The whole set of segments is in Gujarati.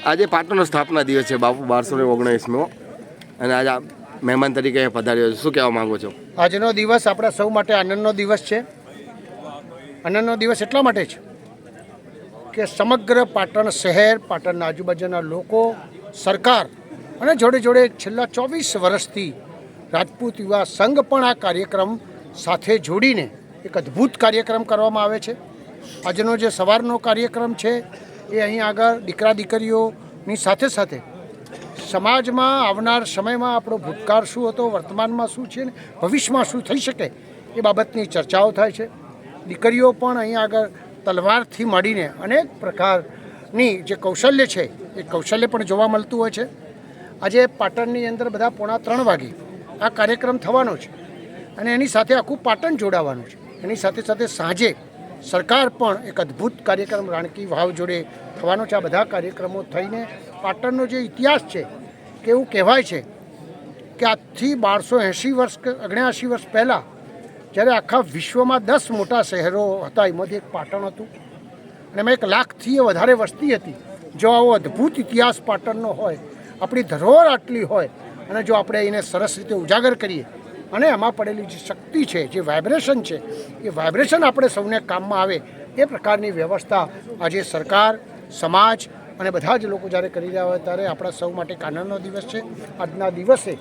આજે પાટણનો સ્થાપના દિવસ છે બાપુ 1219મો, અને આજે આપ મહેમાન તરીકે અહીંયા પધાર્યો છો, શું કહેવા માંગો છો? આજનો દિવસ આપણા સૌ માટે આનંદનો દિવસ છે. આનંદનો દિવસ એટલા માટે છે કે સમગ્ર પાટણ શહેર, પાટણના આજુબાજુના લોકો, સરકાર અને જોડે જોડે છેલ્લા 24 વર્ષથી રાજપૂત યુવા સંઘ પણ આ કાર્યક્રમ સાથે જોડીને એક અદ્ભુત કાર્યક્રમ કરવામાં આવે છે. આજનો જે સવારનો કાર્યક્રમ છે એ અહીં આગળ દીકરા દીકરીઓની સાથે સાથે સમાજમાં આવનાર સમયમાં આપણો ભૂતકાળ શું હતો, વર્તમાનમાં શું છે ને ભવિષ્યમાં શું થઈ શકે એ બાબતની ચર્ચાઓ થાય છે. દીકરીઓ પણ અહીં આગળ તલવારથી માંડીને અનેક પ્રકારની જે કૌશલ્ય છે એ કૌશલ્ય પણ જોવા મળતું હોય છે. આજે પાટણની અંદર બધા 2:45 વાગે આ કાર્યક્રમ થવાનો છે અને એની સાથે આખું પાટણ જોડાવાનું છે. એની સાથે સાથે સાંજે સરકાર પણ એક અદ્ભુત કાર્યક્રમ રાણકી વાવ જોડે થવાનો છે. આ બધા કાર્યક્રમો થઈને પાટણનો જે ઇતિહાસ છે કે એવું કહેવાય છે કે આજથી 1280 વર્ષ કે 79 વર્ષ પહેલાં જ્યારે આખા વિશ્વમાં 10 મોટા શહેરો હતા, એમાંથી એક પાટણ હતું અને એમાં 1 લાખથી વધારે વસ્તી હતી. જો આવો અદ્ભુત ઇતિહાસ પાટણનો હોય, આપણી ધરોહર આટલી હોય અને જો આપણે એને સરસ રીતે ઉજાગર કરીએ અને એમાં પડેલી જે શક્તિ છે, જે વાઇબ્રેશન છે, એ વાઇબ્રેશન આપણે સૌને કામમાં આવે એ પ્રકારની વ્યવસ્થા આજે સરકાર, સમાજ અને બધા જ લોકો જ્યારે કરી રહ્યા હોય ત્યારે આપણા સૌ માટે એક આનંદનો દિવસ છે. આજના દિવસે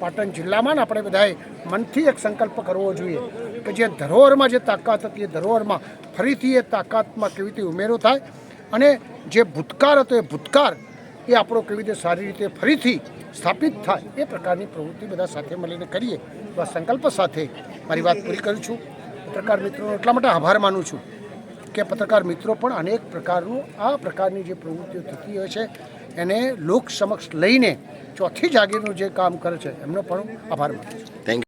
પાટણ જિલ્લામાં આપણે બધાએ મનથી એક સંકલ્પ કરવો જોઈએ કે જે ધરોહરમાં જે તાકાત હતી એ ધરોહરમાં ફરીથી એ તાકાતમાં કેવી રીતે ઉમેરો થાય અને જે ભૂતકાળ હતો એ ભૂતકાળ એ આપણો કેવી રીતે સારી રીતે ફરીથી સ્થાપિત થાય એ પ્રકારની પ્રવૃત્તિ બધા સાથે મળીને કરીએ. તો આ સંકલ્પ સાથે મારી વાત પૂરી કરું છું. પત્રકાર મિત્રોનો એટલા માટે આભાર માનું છું કે પત્રકાર મિત્રો પણ અનેક પ્રકારનું આ પ્રકારની જે પ્રવૃત્તિઓ થતી હોય છે એને લોક સમક્ષ લઈને ચોથી જાગીરનું જે કામ કરે છે એમનો પણ આભાર માનું છું. Thank you.